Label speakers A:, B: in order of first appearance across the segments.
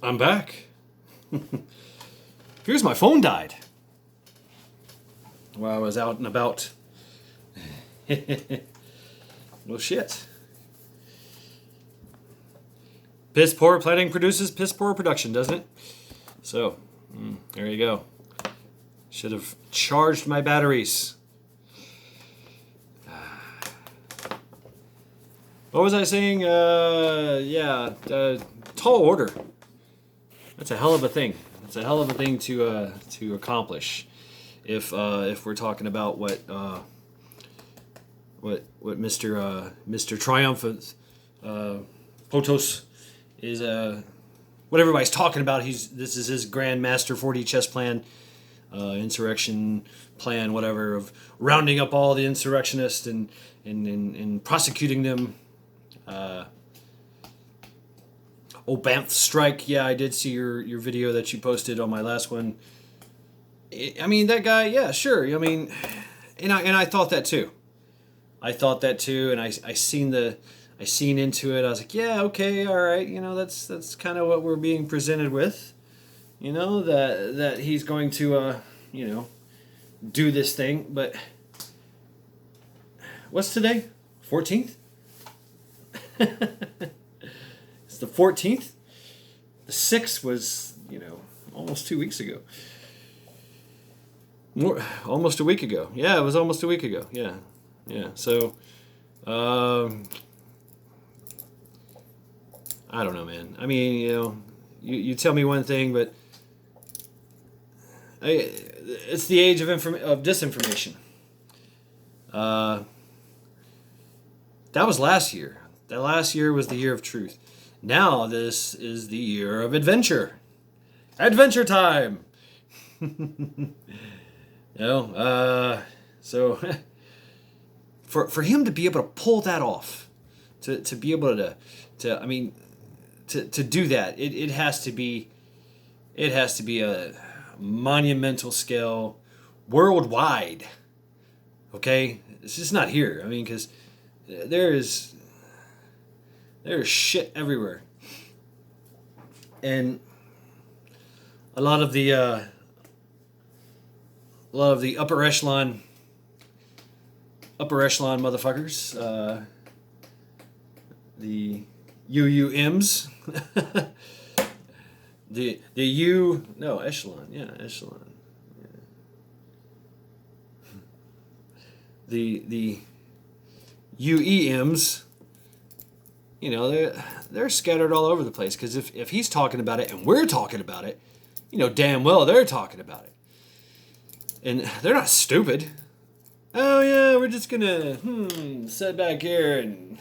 A: I'm back. Here's my phone died while I was out and about. Well, shit. Piss poor planning produces piss poor production, doesn't it? So, there you go. Should have charged my batteries. What was I saying? Tall order. That's a hell of a thing. That's a hell of a thing to accomplish. If we're talking about what Mr. Triumphant Potus is what everybody's talking about. This is his Grand Master 4D chess plan, insurrection plan, whatever, of rounding up all the insurrectionists and prosecuting them. Banff strike. Yeah, I did see your video that you posted on my last one. I mean, that guy. Yeah, sure. I mean, and I thought that too. And I seen into it. I was like, yeah, okay, all right. You know, that's kind of what we're being presented with. You know, that he's going to do this thing. But what's today? 14th. It's the 14th. The 6th was, almost 2 weeks ago. Almost a week ago. Yeah, it was almost a week ago. Yeah. So, I don't know, man. I mean, you tell me one thing, but it's the age of disinformation. That was last year. That last year was the year of truth. Now this is the year of adventure. Adventure time! So for him to be able to pull that off, to be able to do that, it has to be a monumental scale, worldwide. Okay, it's just not here. I mean, because there's shit everywhere, and a lot of the upper echelon motherfuckers, the UUMs, echelon, yeah. The UEMs, they're scattered all over the place, because if he's talking about it and we're talking about it, damn well they're talking about it. And they're not stupid. Oh yeah, we're just gonna sit back here and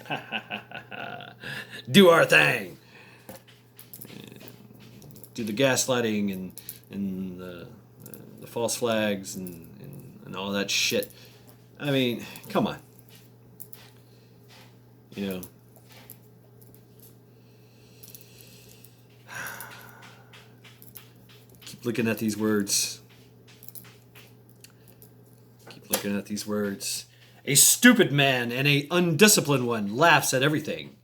A: do our thing. Do the gaslighting and the false flags and all that shit. I mean, come on. Keep looking at these words. A stupid man and a undisciplined one laughs at everything.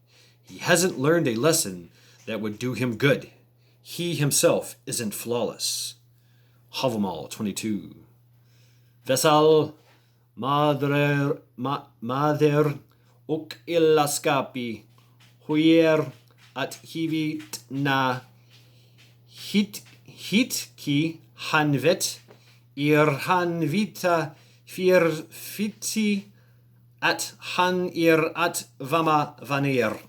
A: He hasn't learned a lesson that would do him good. He himself isn't flawless. Havamal 22. Vesal mader ok illaskapi huier at hivit na hitki hanvet hanvita firfiti at han at vama vanar.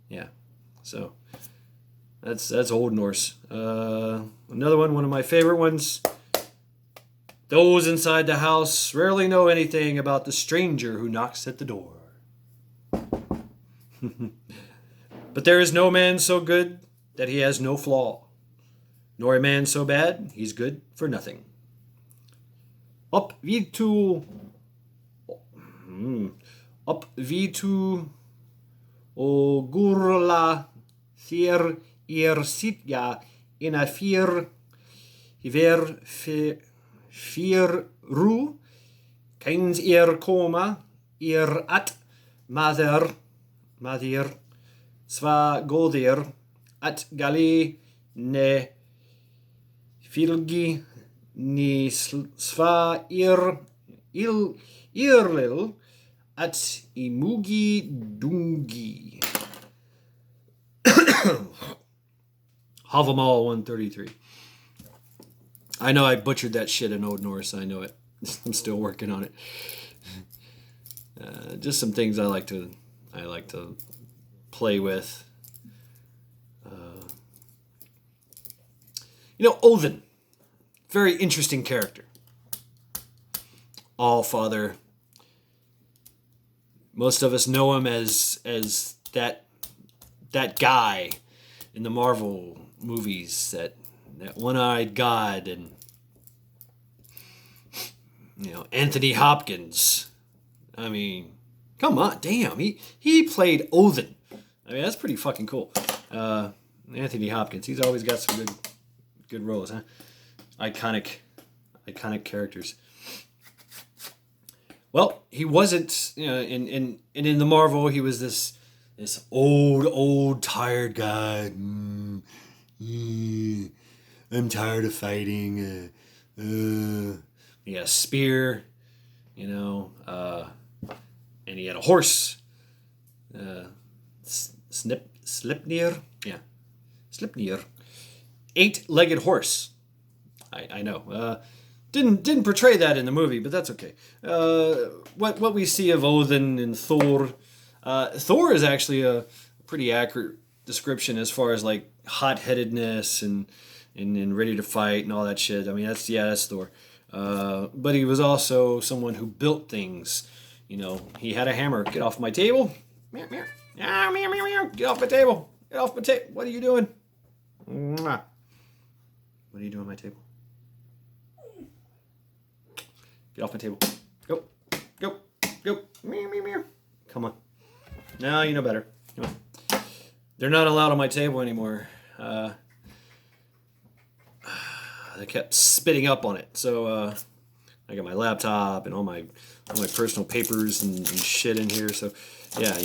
A: Yeah, so that's Old Norse. Another one of my favorite ones. Those inside the house rarely know anything about the stranger who knocks at the door. But there is no man so good that he has no flaw, nor a man so bad he's good for nothing. Up vitu ogurla thir sitya in a fir ru kains koma at madir sva godir at gali ne filgi ni sva irlil at imugi dungi. Havamal 133. I know I butchered that shit in Old Norse. I know it. I'm still working on it. Just some things I like to play with. Odin, very interesting character. All Father. Most of us know him as that guy in the Marvel movies, that one-eyed god, and Anthony Hopkins. I mean, come on, damn, he played Odin. I mean, that's pretty fucking cool. Anthony Hopkins, he's always got some good roles, huh? Iconic characters. Well, he wasn't, in the Marvel, he was this old tired guy. I'm tired of fighting. He had a spear, and he had a horse. Slipnir, yeah, Slipnir, 8-legged horse. I know. Didn't portray that in the movie, but that's okay. What we see of Odin and Thor, Thor is actually a pretty accurate description as far as like hot-headedness and ready to fight and all that shit. I mean, that's Thor. But he was also someone who built things. He had a hammer. Get off my table. Meow, meow. Meow, meow, meow, meow. Get off my table. Get off my table. What are you doing? Mwah. What are you doing on my table? Get off my table. Go. Meow, meow, meow. Come on. Now you know better. Come on. They're not allowed on my table anymore. They kept spitting up on it. So I got my laptop and all my personal papers and shit in here. So yeah,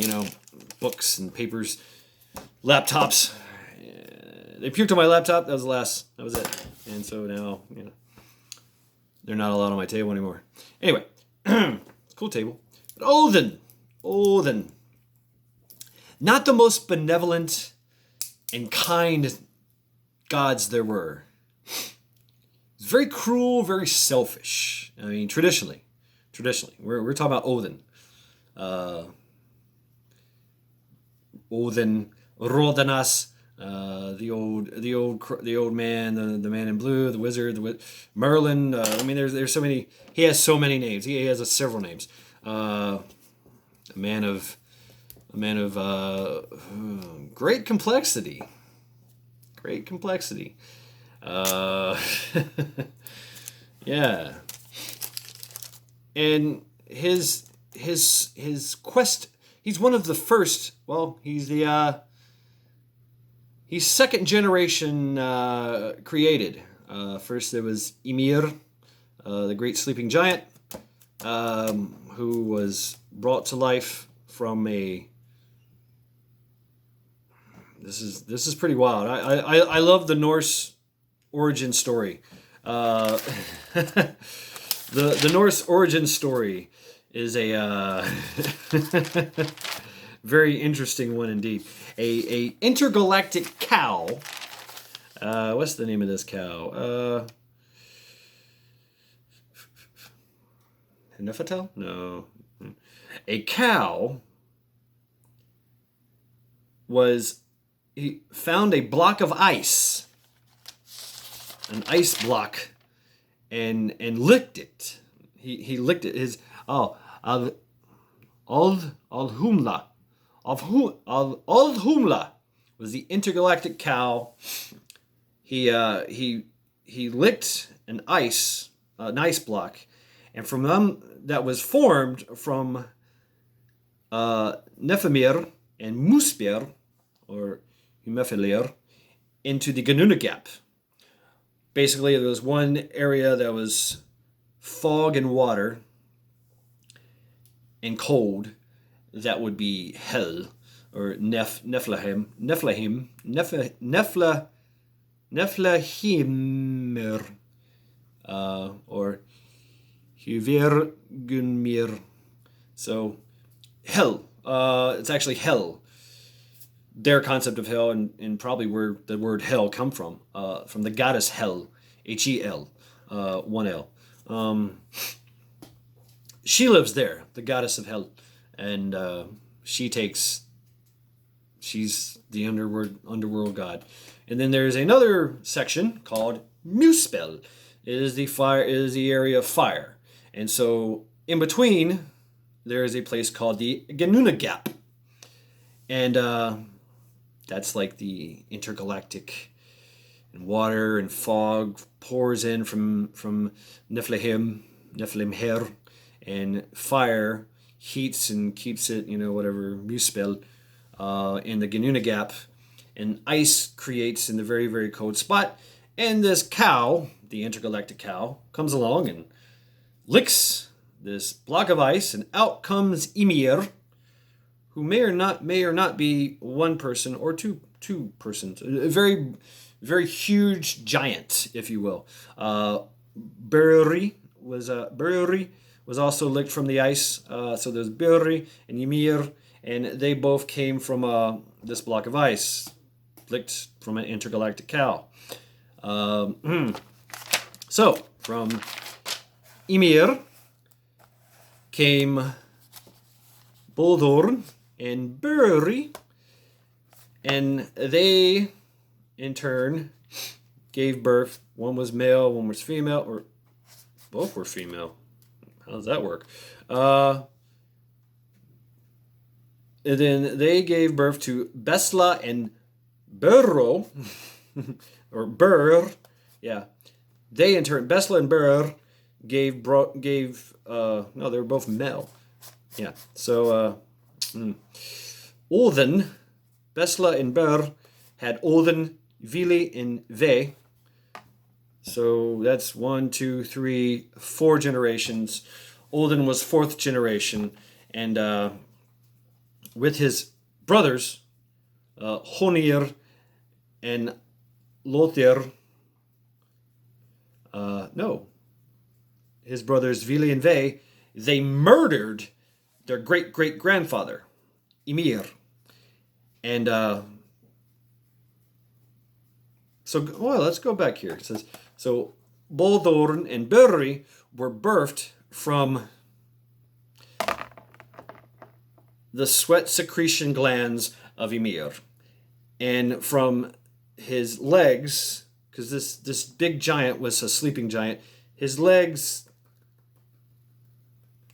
A: books and papers, laptops. They puked on my laptop. That was it. And so now, they're not allowed on my table anymore. Anyway, it's a cool table. But Odin. Not the most benevolent and kind gods there were. He's very cruel, very selfish. I mean, traditionally, we're talking about Odin. Odin, Rodinas, the old man, the man in blue, the wizard, Merlin. I mean, there's so many. He has so many names. He has several names. A man of great complexity. Yeah. And his quest. He's one of the first. Well, he's second generation created. First there was Ymir, the great sleeping giant, who was brought to life from a. This is pretty wild. I love the Norse origin story. The Norse origin story is a very interesting one indeed. A intergalactic cow. What's the name of this cow? Nefertiti? No. A cow he found a block of ice, an ice block, and licked it. He licked it. His Aldhumla was the intergalactic cow. He licked an ice block, and from them that was formed from Nefemir and Muspir, or Humefilir, into the Ganuna Gap. Basically, there was one area that was fog and water and cold. That would be hell. or Nephlahimir, or Huvirgunmir. So hell, it's actually hell. Their concept of hell, and probably where the word hell come from the goddess Hel, Hel, one L. She lives there, the goddess of hell, and she's the underworld god. And then there's another section called Muspel. It is the area of fire, and so in between there is a place called the Ganuna Gap, and that's like the intergalactic, and water and fog pours in from Niflheim, and fire heats and keeps it, whatever, Muspel, in the Ganuna Gap, and ice creates in the very, very cold spot, and this cow, the intergalactic cow, comes along and licks this block of ice, and out comes Ymir, who may or not be one person or two persons, a very, very huge giant, if you will. Burri was also licked from the ice. So there's Burri and Ymir, and they both came from this block of ice, licked from an intergalactic cow. So from Ymir came Boldorn and Burri, and they in turn gave birth. One was male, one was female, or both were female. How does that work? And then they gave birth to Besla and Burro, or Burr. Yeah, they in turn, Besla and Burr gave no, they were both male. Yeah, so Odin, Besla and Burr had Odin, Vili, and Ve. So that's 1, 2, 3, 4 generations. Odin was 4th generation, and with his brothers, Honir and Lothir. His brothers Vili and Ve, they murdered their great-great-grandfather, Ymir. And let's go back here. It says, so Boldorn and Burri were birthed from the sweat secretion glands of Ymir. And from his legs, because this big giant was a sleeping giant, his legs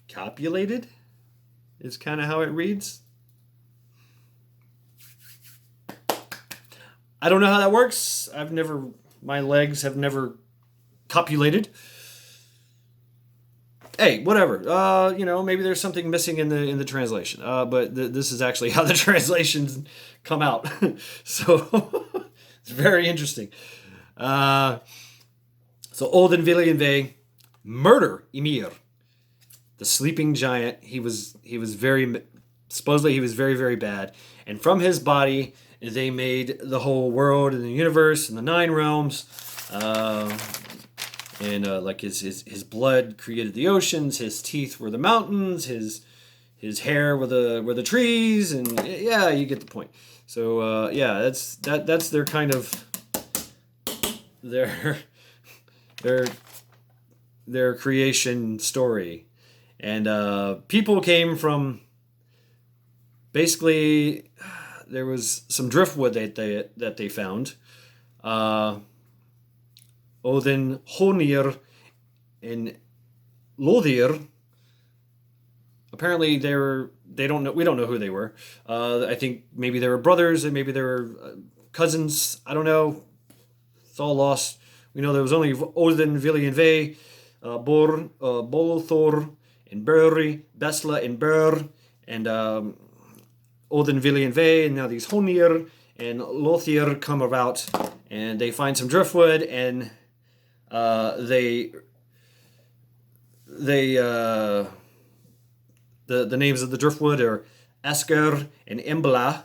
A: copulated is kind of how it reads. I don't know how that works. My legs have never copulated. Hey, whatever. Maybe there's something missing in the translation. But this is actually how the translations come out. So it's very interesting. So Odin, Vili, and Ve murder Ymir, the sleeping giant. Supposedly he was very, very bad. And from his body, they made the whole world and the universe and the 9 realms. Like his blood created the oceans, his teeth were the mountains, his hair were the trees, and yeah, you get the point. So that's their kind of their creation story. And people came from, basically, there was some driftwood that they found. Odin, Honir, and Lothir. Apparently, we don't know who they were. I think maybe they were brothers, and maybe they were cousins. I don't know. It's all lost. We know there was only Odin, Vili, and Ve, Bolthor, and Burri, Besla, and Burr, and Odin, Vili, and Ve, and now these Honir and Lothir come about, and they find some driftwood, and the names of the driftwood are Esker and Imbla,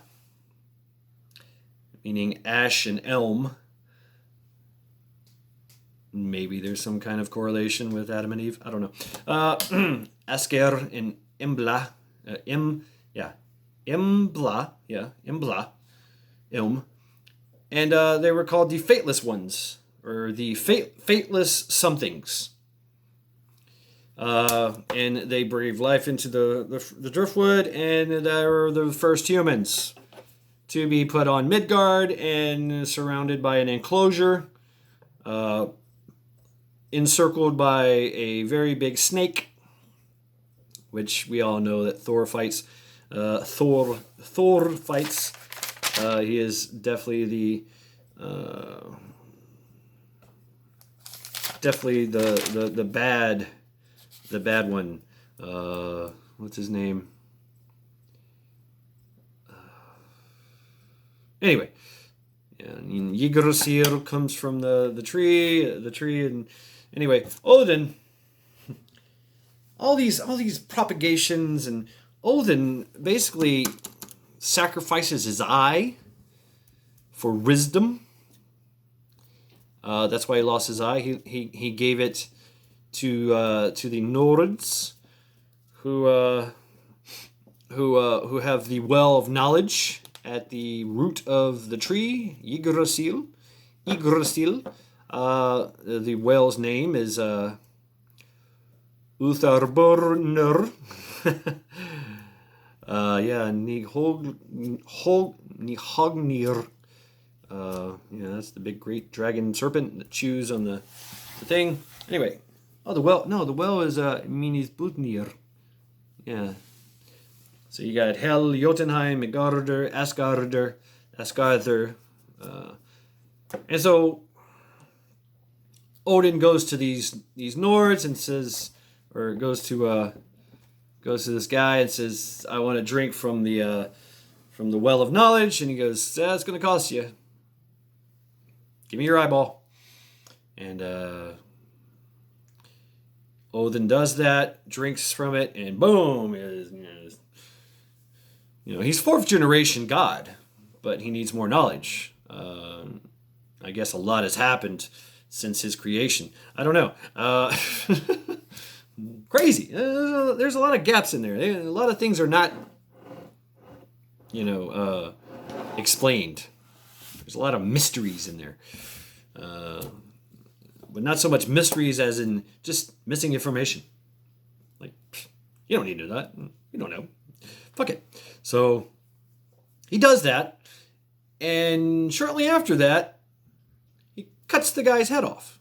A: meaning ash and elm. Maybe there's some kind of correlation with Adam and Eve. I don't know. Asker and Imbla. Imbla. Ilm. And they were called the Fateless Ones, or the Fateless Somethings. And they breathed life into the driftwood, and they were the first humans to be put on Midgard and surrounded by an enclosure, encircled by a very big snake, which we all know that Thor fights. Thor fights. He is definitely the bad one. What's his name? Anyway, Yggdrasil comes from the tree, and anyway, Odin. All these propagations, and Odin basically sacrifices his eye for wisdom. That's why he lost his eye. He gave it to the Nords, who have the well of knowledge at the root of the tree, Yggdrasil. The whale's name is Utharbornur. Nihognir. That's the big great dragon serpent that chews on the thing. Anyway, the well is Minisbutnir. Yeah. So you got Hel, Jotunheim, Midgarder, Asgarder. And so Odin goes to these Nords and says, or goes to this guy and says, I want to drink from the well of knowledge. And he goes, it's going to cost you. Give me your eyeball. And Odin does that, drinks from it, and boom. He's fourth generation god, but he needs more knowledge. I guess a lot has happened since his creation. I don't know. Crazy. There's a lot of gaps in there. A lot of things are not, explained. There's a lot of mysteries in there. But not so much mysteries as in just missing information. Like, you don't need to know that. You don't know. Fuck it. So, he does that. And shortly after that, he cuts the guy's head off.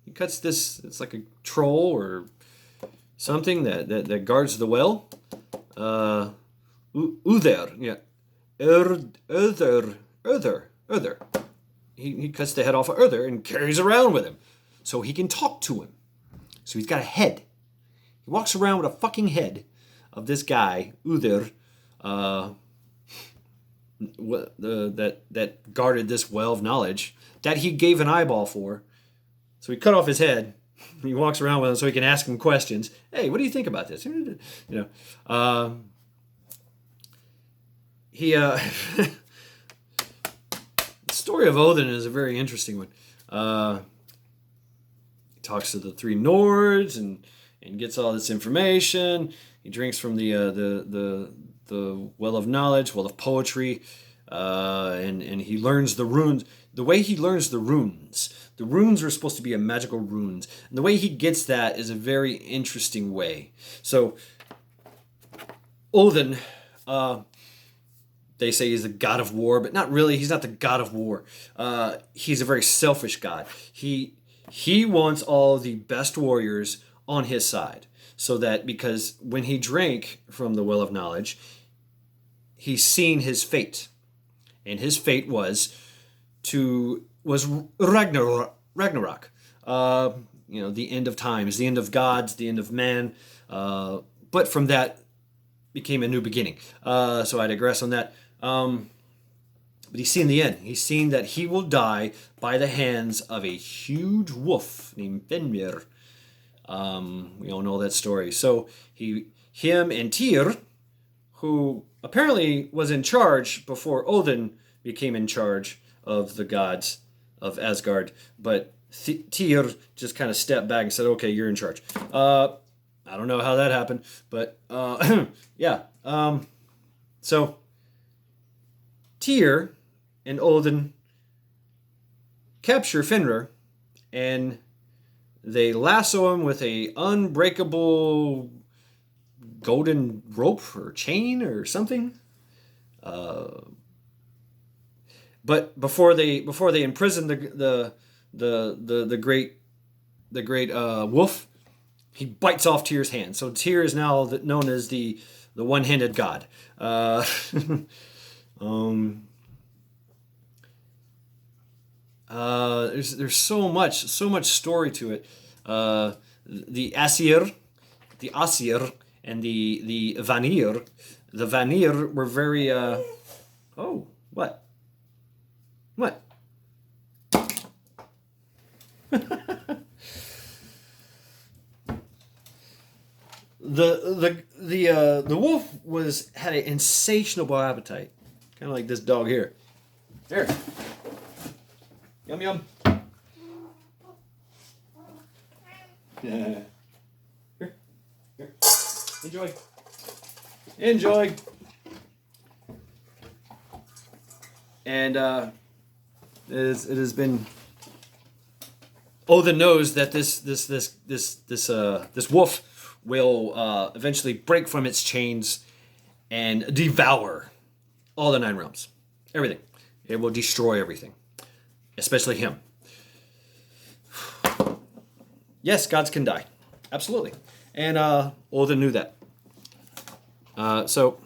A: He cuts this, it's like a troll or something that guards the well. Uther, yeah. Uther. He cuts the head off of Uther and carries around with him so he can talk to him. So he's got a head. He walks around with a fucking head of this guy, Uther, that guarded this well of knowledge that he gave an eyeball for. So he cut off his head. He walks around with him so he can ask him questions. Hey, what do you think about this? The story of Odin is a very interesting one. He talks to the three Nords and gets all this information. He drinks from the well of knowledge, well of poetry, and he learns the runes. The way he learns the runes are supposed to be a magical runes, and the way he gets that is a very interesting way. So Odin, they say he's the god of war, but not really. He's not the god of war. He's a very selfish god. He wants all the best warriors on his side, so that because when he drank from the well of knowledge, he's seen his fate, and his fate was Ragnarok. The end of times, the end of gods, the end of man. But from that became a new beginning. So I digress on that. But he's seen the end. He's seen that he will die by the hands of a huge wolf named Fenrir. We all know that story. So him and Tyr, who apparently was in charge before Odin became in charge, of the gods of Asgard, but Tyr just kind of stepped back and said, "Okay, you're in charge." I don't know how that happened, but yeah. So Tyr and Odin capture Fenrir, and they lasso him with a unbreakable golden rope or chain or something. But before they imprison the great wolf, he bites off Tyr's hand. So Tyr is now known as the one-handed god. There's so much story to it. The Asir, and the Vanir. The Vanir were very. Oh, what? What? The wolf had an insatiable appetite, kind of like this dog here. There. Yum yum. Yeah. Here. Enjoy. Enjoy. And it has been. Odin knows that this wolf will eventually break from its chains and devour all the nine realms, everything. It will destroy everything, especially him. Yes, gods can die, absolutely, and Odin knew that. So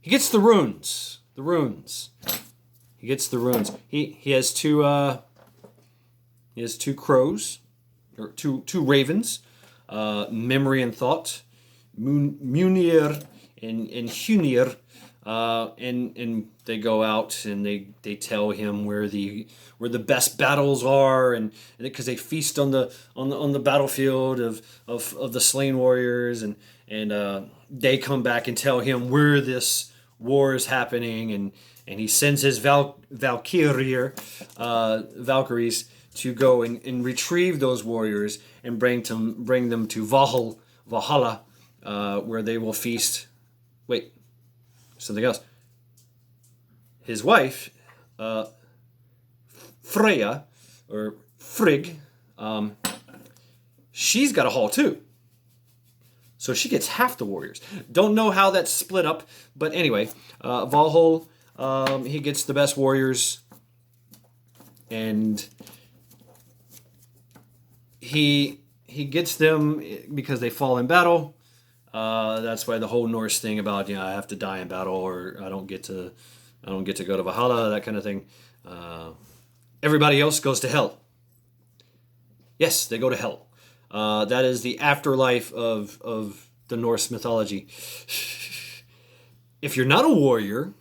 A: he gets the runes. The runes. He gets the runes. He has two. He has two crows, or two ravens, Memory and Thought, Munir and Hunir, and they go out and they tell him where the best battles are, and because they feast on the battlefield of the slain warriors, and they come back and tell him where this war is happening, and he sends his Valkyries to go and retrieve those warriors and bring them to Valhalla, where they will feast. Wait, something else. His wife, Freya, or Frigg, she's got a haul too. So she gets half the warriors. Don't know how that's split up, but anyway, Valhalla, he gets the best warriors, and he gets them because they fall in battle. That's why the whole Norse thing about I have to die in battle, or I don't get to go to Valhalla, that kind of thing. Everybody else goes to hell. Yes, they go to hell. That is the afterlife of the Norse mythology. If you're not a warrior,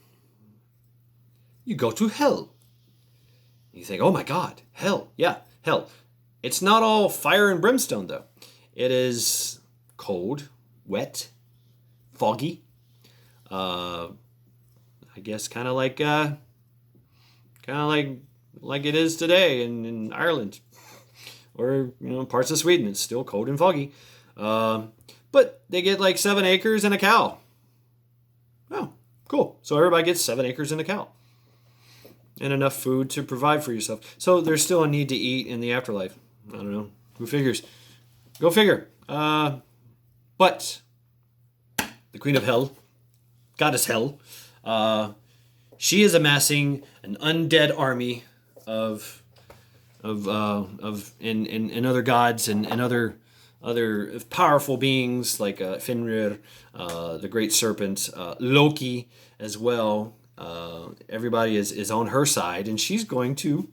A: you go to hell. You think, oh my God, hell. Yeah, hell. It's not all fire and brimstone, though. It is cold, wet, foggy. I guess kind of like it is today in Ireland, or parts of Sweden. It's still cold and foggy, but they get like 7 acres and a cow. Oh, cool! So everybody gets 7 acres and a cow, and enough food to provide for yourself. So there's still a need to eat in the afterlife. I don't know. Who figures? Go figure. But the Queen of Hell, Goddess Hell, she is amassing an undead army of other gods and other powerful beings like Fenrir, the great serpent, Loki as well. Everybody is on her side, and she's going to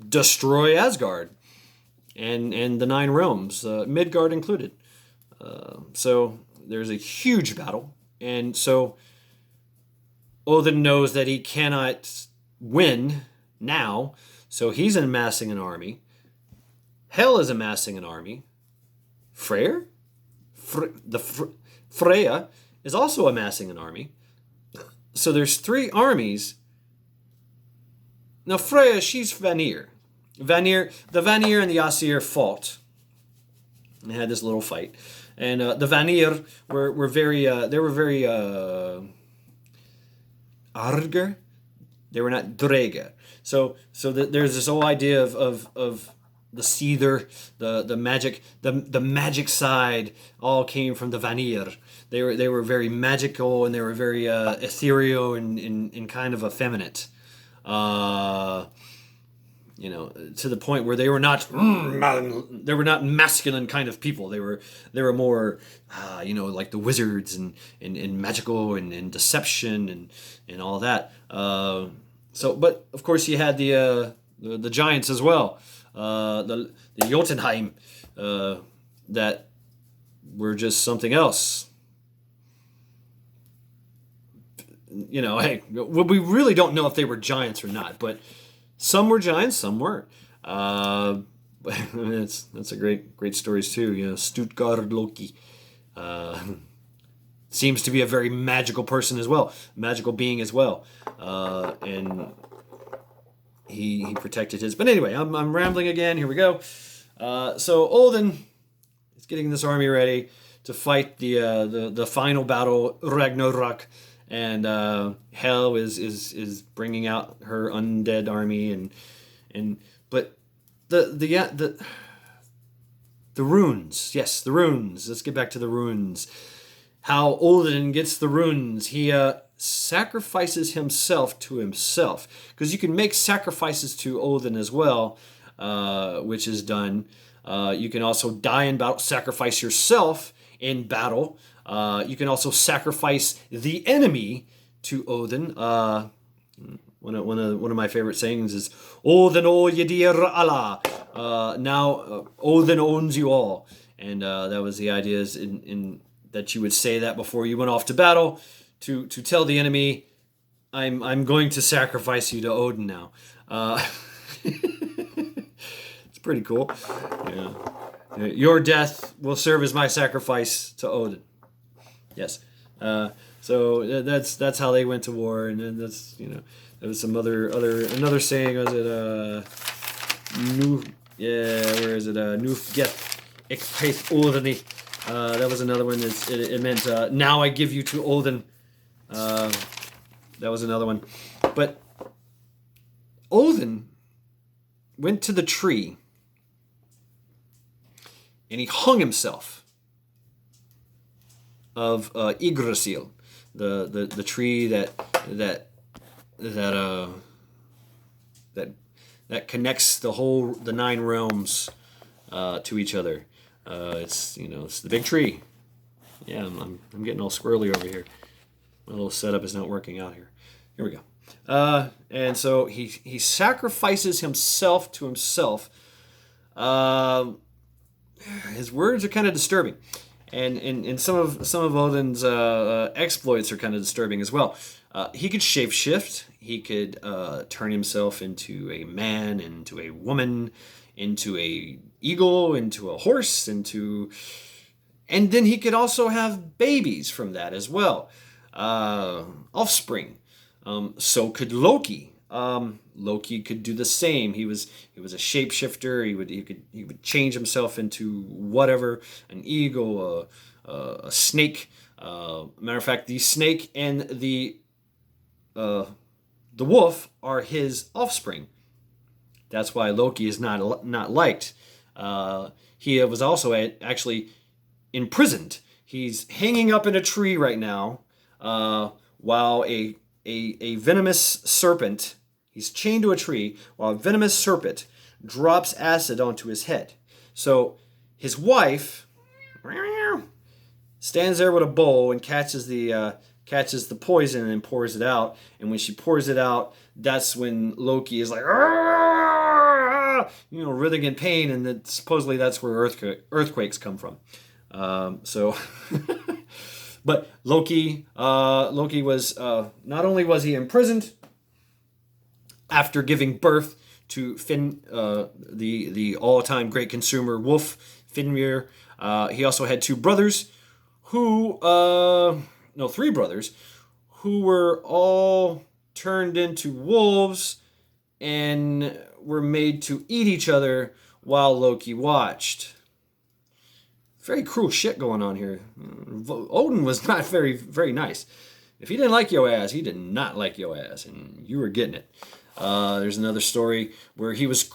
A: destroy Asgard and the 9 realms, Midgard included. So there's a huge battle, and so Odin knows that he cannot win now, so he's amassing an army. Hel is amassing an army. Freya is also amassing an army. So there's three armies. Now Freya, she's Vanir. The Vanir and the Aesir fought. They had this little fight, and the Vanir were very arger. They were not dreger. So there's this whole idea of the Seether, the magic side all came from the Vanir. They were very magical, and they were very ethereal and kind of effeminate. To the point where they were not masculine kind of people. They were more like the wizards and magical and deception and all that. But of course you had the giants as well, the Jotunheim, that were just something else. Hey, we really don't know if they were giants or not, but some were giants, some weren't. That's a great stories too. Stuttgart Loki seems to be a very magical person as well, magical being as well, and he protected his. But anyway, I'm rambling again. Here we go. So Odin is getting this army ready to fight the final battle, Ragnarok. And Hel is bringing out her undead army, but the runes, yes, the runes. Let's get back to the runes. How Odin gets the runes? He sacrifices himself to himself, because you can make sacrifices to Odin as well, which is done. You can also die in battle, sacrifice yourself in battle. You can also sacrifice the enemy to Odin. One of my favorite sayings is Odin o yedir Allah. Now Odin owns you all, and that was the idea is in that you would say that before you went off to battle to tell the enemy, I'm going to sacrifice you to Odin now. It's pretty cool. Yeah. Your death will serve as my sacrifice to Odin. Yes. So that's how they went to war, and then that's there was some another saying. Was it where is it? Nuf get ik heet Odin. That was another one. It meant now I give you to Odin. That was another one. But Odin went to the tree and he hung himself of Yggdrasil, the tree that connects the 9 realms to each other. It's the big tree. Yeah, I'm getting all squirrely over here. My little setup is not working out here. Here we go. And so he sacrifices himself to himself. His words are kind of disturbing. And some of Odin's exploits are kind of disturbing as well. He could shapeshift. He could turn himself into a man, into a woman, into a eagle, into a horse, and then he could also have babies from that as well, offspring. So could Loki. Loki could do the same. He was a shapeshifter. He would change himself into whatever, an eagle, a snake. Matter of fact, the snake and the wolf are his offspring. That's why Loki is not liked. He was also actually imprisoned. He's hanging up in a tree right now, while a venomous serpent. He's chained to a tree while a venomous serpent drops acid onto his head. So his wife stands there with a bowl and catches the poison and pours it out. And when she pours it out, that's when Loki is like, writhing in pain, and supposedly that's where earthquakes come from. But Loki was not only was he imprisoned after giving birth to Finn, the all-time great consumer wolf, Fenrir. He also had 2 brothers three brothers who were all turned into wolves and were made to eat each other while Loki watched. Very cruel shit going on here. Odin was not very, very nice. If he didn't like your ass, he did not like your ass, and you were getting it. There's another story where he was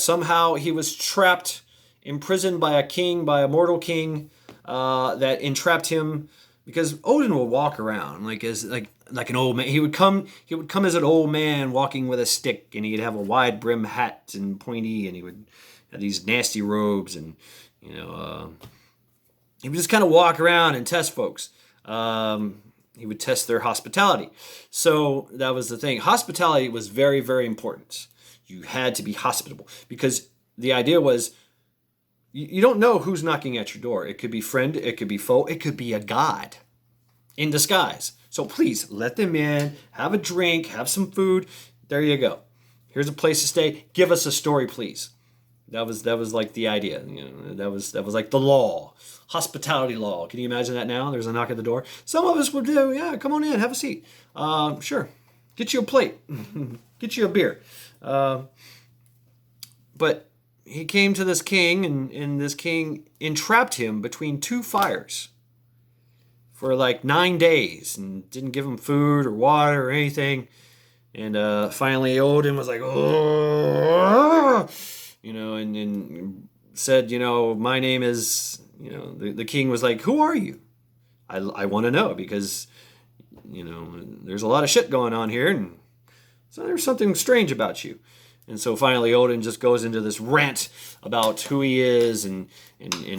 A: somehow he was trapped, imprisoned by a mortal king that entrapped him, because Odin will walk around like an old man. He would come as an old man walking with a stick, and he'd have a wide brim hat and pointy, and he would have these nasty robes, and he would just kind of walk around and test folks. He would test their hospitality. So that was the thing. Hospitality was very, very important. You had to be hospitable, because the idea was you don't know who's knocking at your door. It could be friend, it could be foe, it could be a god in disguise. So please let them in, have a drink, have some food. There you go. Here's a place to stay. Give us a story, please. That was like the idea. That was like the law, hospitality law. Can you imagine that now? There's a knock at the door. Some of us would do, yeah, come on in, have a seat. Sure, get you a plate, get you a beer. But he came to this king, and this king entrapped him between two fires for like 9 days, and didn't give him food or water or anything. And finally Odin was like, oh, and said, my name is, the king was like, who are you? I want to know, because, there's a lot of shit going on here, and so there's something strange about you. And so finally Odin just goes into this rant about who he is, and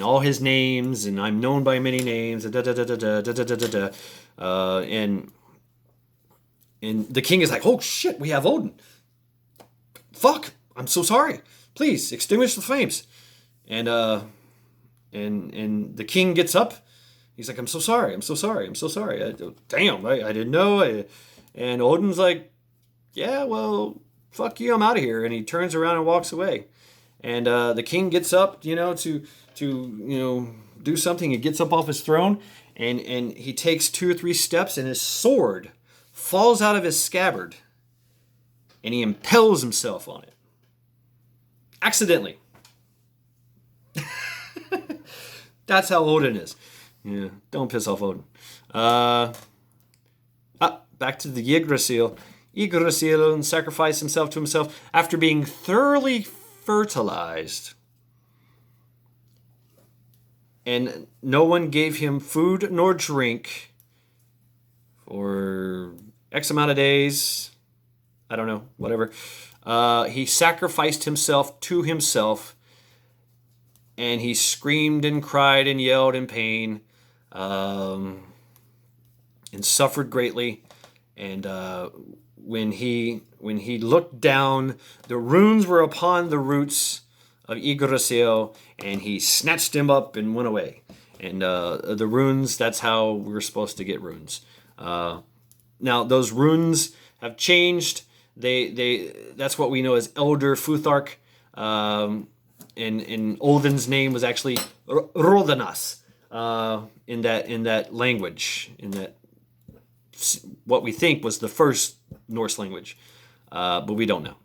A: all his names, and I'm known by many names, and the king is like, oh shit, we have Odin. Fuck, I'm so sorry. Please extinguish the flames. And the king gets up. He's like, I'm so sorry. Damn, I didn't know. And Odin's like, yeah, well, fuck you, I'm out of here. And he turns around and walks away. And the king gets up, to do something. He gets up off his throne, and he takes 2 or 3 steps, and his sword falls out of his scabbard, and he impales himself on it. Accidentally. That's how Odin is. Yeah, don't piss off Odin. Back to the Yggdrasil. Yggdrasil sacrificed himself to himself after being thoroughly fertilized. And no one gave him food nor drink for X amount of days. I don't know, whatever. He sacrificed himself to himself, and he screamed and cried and yelled in pain, and suffered greatly. And when he looked down, the runes were upon the roots of Yggdrasil, and he snatched him up and went away. And the runes, that's how we're supposed to get runes. Now those runes have changed. That's what we know as Elder Futhark. And Odin's name was actually Rodanas in that language, in that what we think was the first Norse language, but we don't know.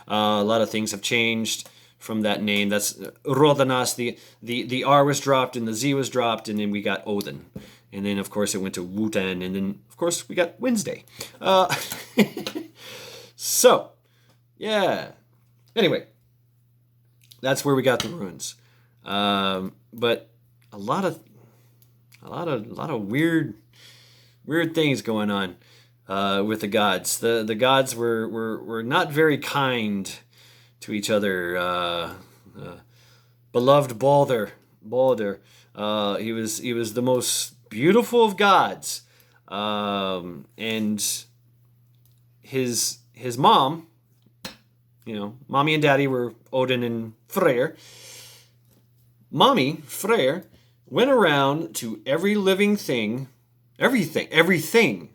A: A lot of things have changed from that name. That's Rodanas. The R was dropped and the Z was dropped, and then we got Odin. And then, of course, it went to Wotan, and then, of course, we got Wednesday. So, yeah. Anyway, that's where we got the runes. But a lot of weird things going on with the gods. The gods were not very kind to each other. Beloved Balder, he was the most beautiful of gods, and his mom, mommy and daddy were Odin and Freyr. Mommy, Freyr, went around to every living thing, everything,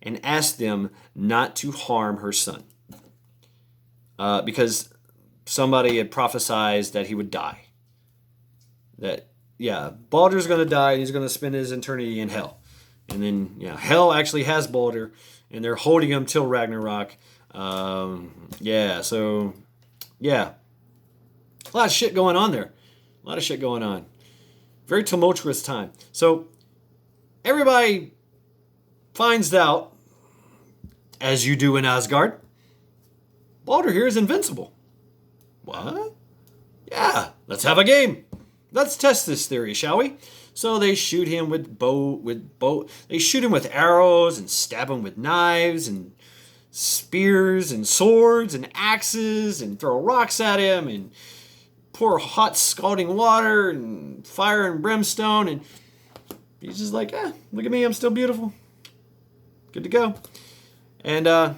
A: and asked them not to harm her son. Because somebody had prophesied that he would die. That yeah, Baldur's gonna die and he's gonna spend his eternity in hell. And then, yeah, hell actually has Baldur, and they're holding him till Ragnarok. Yeah, so, yeah. A lot of shit going on there. A lot of shit going on. Very tumultuous time. So, everybody finds out, as you do in Asgard, Baldur here is invincible. What? Yeah, let's have a game. Let's test this theory, shall we? So they shoot him with They shoot him with arrows and stab him with knives and spears and swords and axes and throw rocks at him and pour hot scalding water and fire and brimstone, and he's just like, look at me, I'm still beautiful. Good to go. And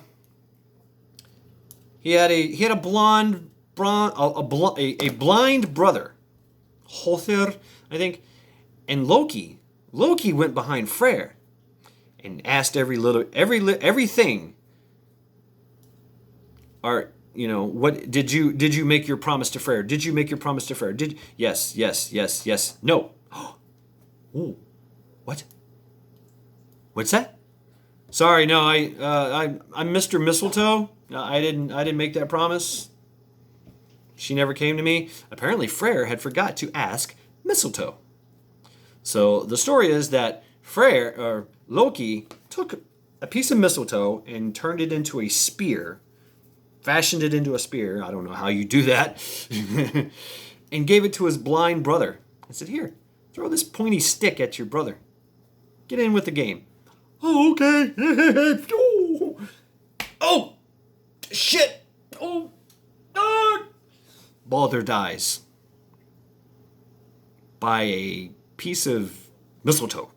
A: he had a blind brother, Hother, I think, and Loki went behind Freyr and asked everything. What did you make your promise to Freyr? Did you make your promise to Freyr? Yes. No. Ooh, what? What's that? Sorry, no, I'm Mr. Mistletoe. I didn't make that promise. She never came to me. Apparently, Freyr had forgot to ask Mistletoe. So the story is that Loki took a piece of mistletoe and turned it into a spear, fashioned it into a spear. I don't know how you do that, and gave it to his blind brother. I said, "Here, throw this pointy stick at your brother. Get in with the game." Oh, okay. Oh, shit. Oh, Baldur dies by a piece of mistletoe.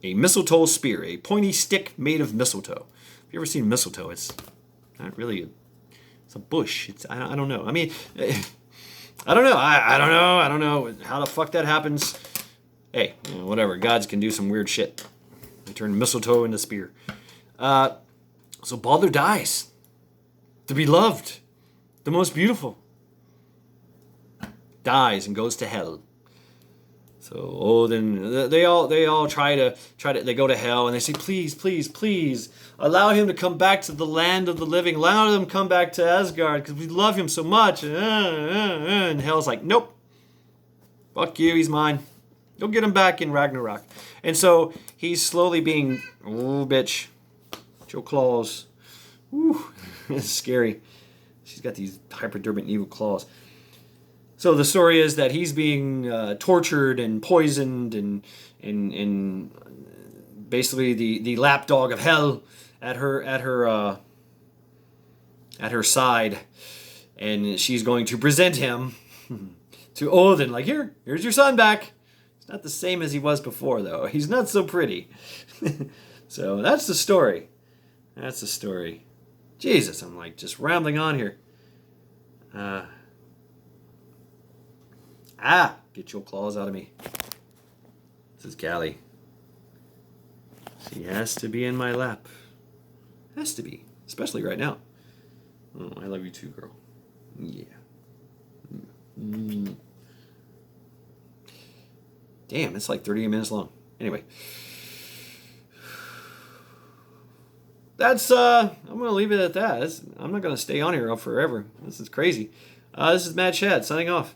A: A mistletoe spear, a pointy stick made of mistletoe. Have you ever seen mistletoe? It's not really it's a bush. I don't know. I mean, I don't know. I don't know how the fuck that happens. Hey, whatever. Gods can do some weird shit. They turn mistletoe into spear. So Baldur dies. The beloved, the most beautiful, dies and goes to hell. So Odin, they all try to they go to hell and they say, please allow him to come back to the land of the living, allow him to come back to Asgard because we love him so much. And hell's like, nope, fuck you, he's mine. Go get him back in Ragnarok. And so he's slowly being, bitch, your claws. Ooh, it's scary. She's got these hypodermic needle claws. So the story is that he's being tortured and poisoned and basically the lapdog of hell at her side, and she's going to present him to Odin like, here's your son back. He's not the same as he was before though. He's not so pretty. So that's the story. That's the story. Jesus, I'm like just rambling on here. Get your claws out of me. This is Callie. She has to be in my lap. Has to be. Especially right now. Oh, I love you too, girl. Yeah. Damn, it's like 30 minutes long. Anyway. I'm going to leave it at that. I'm not going to stay on here forever. This is crazy. This is Mad Shad signing off.